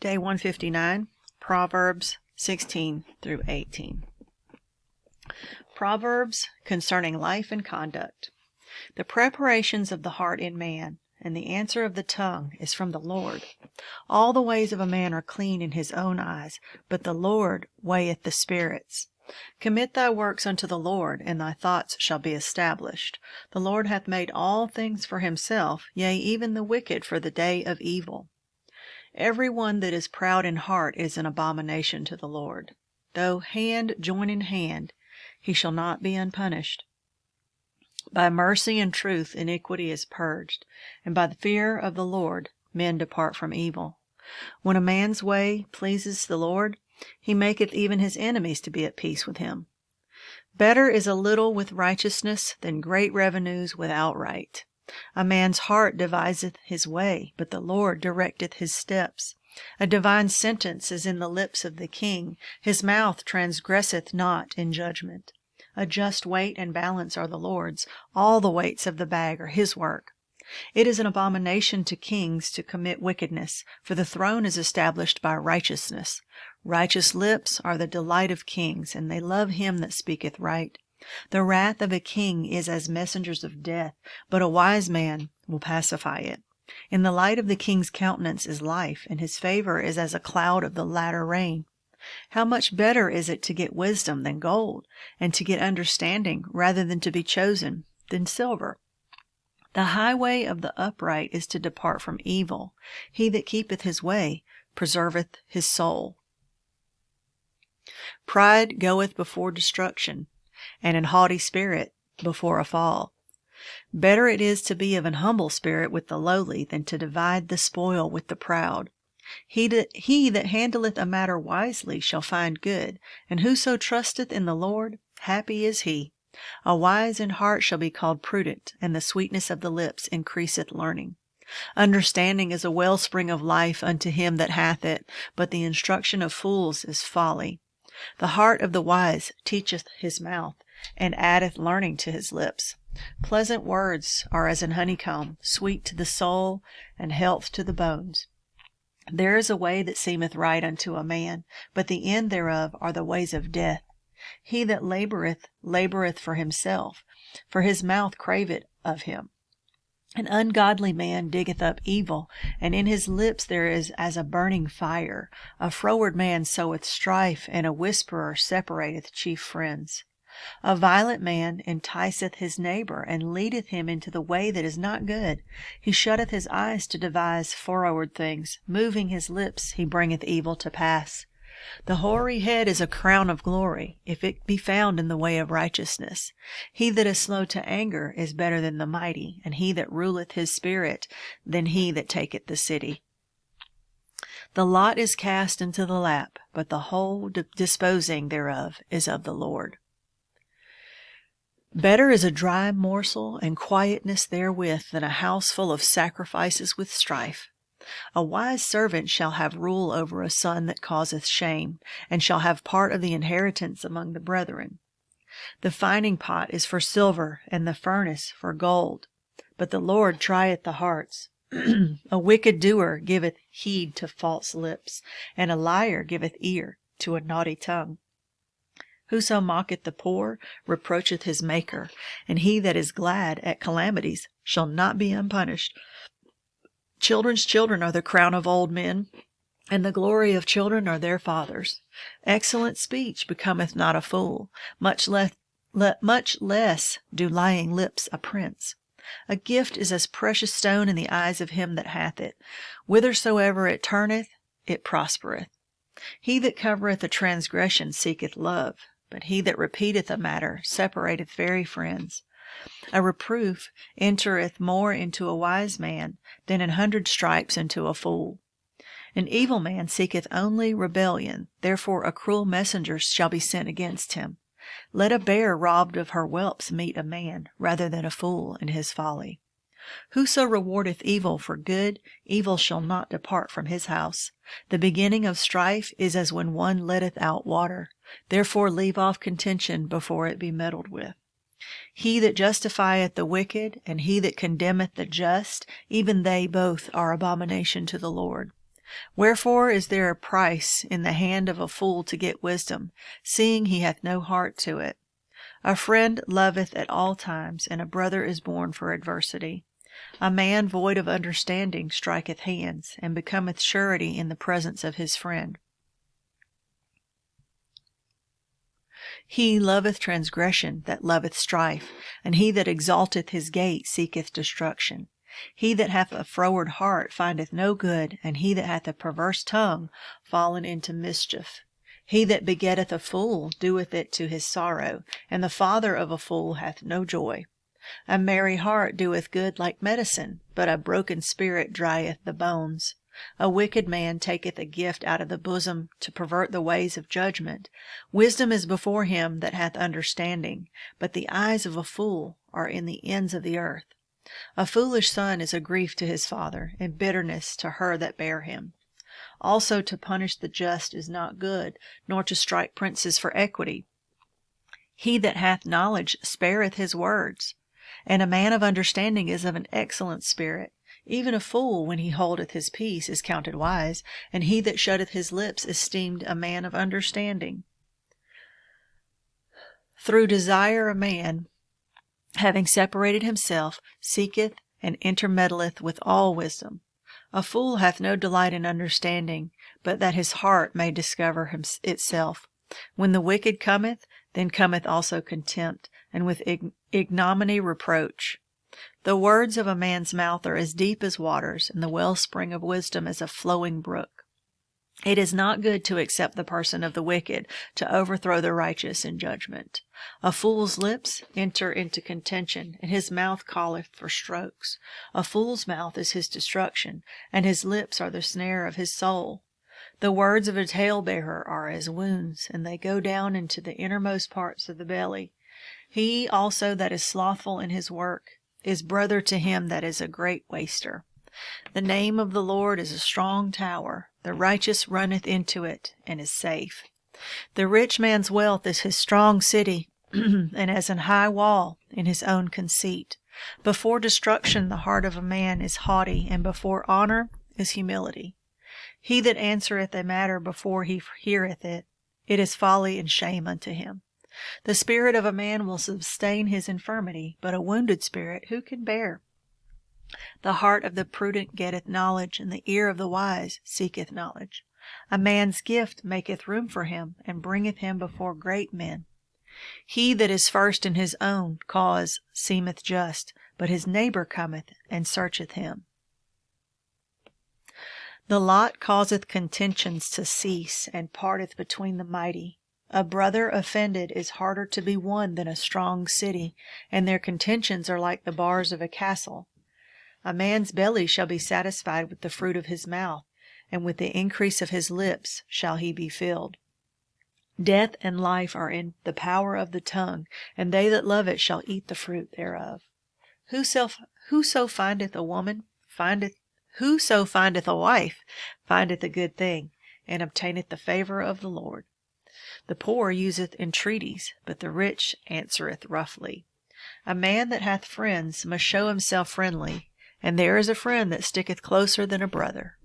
Day 159, Proverbs 16 through 18. Proverbs concerning life and conduct. The preparations of the heart in man, and the answer of the tongue is from the Lord. All the ways of a man are clean in his own eyes, but the Lord weigheth the spirits. Commit thy works unto the Lord, and thy thoughts shall be established. The Lord hath made all things for himself, yea, even the wicked for the day of evil. Every one that is proud in heart is an abomination to the Lord. Though hand join in hand, he shall not be unpunished. By mercy and truth iniquity is purged, and by the fear of the Lord men depart from evil. When a man's way pleases the Lord, he maketh even his enemies to be at peace with him. Better is a little with righteousness than great revenues without right. A man's heart deviseth his way, but the Lord directeth his steps. A divine sentence is in the lips of the king. His mouth transgresseth not in judgment. A just weight and balance are the Lord's. All the weights of the bag are his work. It is an abomination to kings to commit wickedness, for the throne is established by righteousness. Righteous lips are the delight of kings, and they love him that speaketh right. The wrath of a king is as messengers of death, but a wise man will pacify it. In the light of the king's countenance is life, and his favor is as a cloud of the latter rain. How much better is it to get wisdom than gold, and to get understanding rather than to be chosen than silver? The highway of the upright is to depart from evil. He that keepeth his way preserveth his soul. Pride goeth before destruction, and an haughty spirit before a fall. Better it is to be of an humble spirit with the lowly than to divide the spoil with the proud. He that handleth a matter wisely shall find good, and whoso trusteth in the Lord, happy is he. A wise in heart shall be called prudent, and the sweetness of the lips increaseth learning. Understanding is a wellspring of life unto him that hath it, but the instruction of fools is folly. The heart of the wise teacheth his mouth, and addeth learning to his lips. Pleasant words are as an honeycomb, sweet to the soul, and health to the bones. There is a way that seemeth right unto a man, but the end thereof are the ways of death. He that laboureth, laboureth for himself, for his mouth craveth of him. An ungodly man diggeth up evil, and in his lips there is as a burning fire. A froward man soweth strife, and a whisperer separateth chief friends. A violent man enticeth his neighbor, and leadeth him into the way that is not good. He shutteth his eyes to devise froward things. Moving his lips, he bringeth evil to pass. The hoary head is a crown of glory, if it be found in the way of righteousness. He that is slow to anger is better than the mighty, and he that ruleth his spirit than he that taketh the city. The lot is cast into the lap, but the whole disposing thereof is of the Lord. Better is a dry morsel and quietness therewith than a house full of sacrifices with strife. A wise servant shall have rule over a son that causeth shame, and shall have part of the inheritance among the brethren. The fining pot is for silver, and the furnace for gold, but the Lord trieth the hearts. A wicked doer giveth heed to false lips, and a liar giveth ear to a naughty tongue. Whoso mocketh the poor reproacheth his Maker, and he that is glad at calamities shall not be unpunished. Children's children are the crown of old men, and the glory of children are their fathers. Excellent speech becometh not a fool, much less do lying lips a prince. A gift is as precious stone in the eyes of him that hath it. Whithersoever it turneth, it prospereth. He that covereth a transgression seeketh love, but he that repeateth a matter separateth very friends. A reproof entereth more into a wise man than 100 stripes into a fool. An evil man seeketh only rebellion, therefore a cruel messenger shall be sent against him. Let a bear robbed of her whelps meet a man, rather than a fool in his folly. Whoso rewardeth evil for good, evil shall not depart from his house. The beginning of strife is as when one letteth out water. Therefore leave off contention before it be meddled with. He that justifieth the wicked, and he that condemneth the just, even they both are abomination to the Lord. Wherefore is there a price in the hand of a fool to get wisdom, seeing he hath no heart to it? A friend loveth at all times, and a brother is born for adversity. A man void of understanding striketh hands, and becometh surety in the presence of his friend. He loveth transgression that loveth strife, and he that exalteth his gate seeketh destruction. He that hath a froward heart findeth no good, and he that hath a perverse tongue falleth into mischief. He that begetteth a fool doeth it to his sorrow, and the father of a fool hath no joy. A merry heart doeth good like medicine, but a broken spirit drieth the bones. A wicked man taketh a gift out of the bosom to pervert the ways of judgment. Wisdom is before him that hath understanding, but the eyes of a fool are in the ends of the earth. A foolish son is a grief to his father, and bitterness to her that bare him. Also to punish the just is not good, nor to strike princes for equity. He that hath knowledge spareth his words, and a man of understanding is of an excellent spirit. Even a fool, when he holdeth his peace, is counted wise, and he that shutteth his lips esteemed a man of understanding. Through desire a man, having separated himself, seeketh and intermeddleth with all wisdom. A fool hath no delight in understanding, but that his heart may discover itself. When the wicked cometh, then cometh also contempt, and with ignominy reproach. The words of a man's mouth are as deep as waters, and the wellspring of wisdom as a flowing brook. It is not good to accept the person of the wicked, to overthrow the righteous in judgment. A fool's lips enter into contention, and his mouth calleth for strokes. A fool's mouth is his destruction, and his lips are the snare of his soul. The words of a talebearer are as wounds, and they go down into the innermost parts of the belly. He also that is slothful in his work is brother to him that is a great waster. The name of the Lord is a strong tower. The righteous runneth into it, and is safe. The rich man's wealth is his strong city, and as an high wall in his own conceit. Before destruction the heart of a man is haughty, and before honor is humility. He that answereth a matter before he heareth it, it is folly and shame unto him. The spirit of a man will sustain his infirmity, but a wounded spirit who can bear? The heart of the prudent getteth knowledge, and the ear of the wise seeketh knowledge. A man's gift maketh room for him, and bringeth him before great men. He that is first in his own cause seemeth just, but his neighbor cometh and searcheth him. The lot causeth contentions to cease, and parteth between the mighty. A brother offended is harder to be won than a strong city, and their contentions are like the bars of a castle. A man's belly shall be satisfied with the fruit of his mouth, and with the increase of his lips shall he be filled. Death and life are in the power of the tongue, and they that love it shall eat the fruit thereof. Whoso findeth a wife findeth a good thing, and obtaineth the favor of the Lord. The poor useth entreaties, but the rich answereth roughly. A man that hath friends must show himself friendly, and there is a friend that sticketh closer than a brother.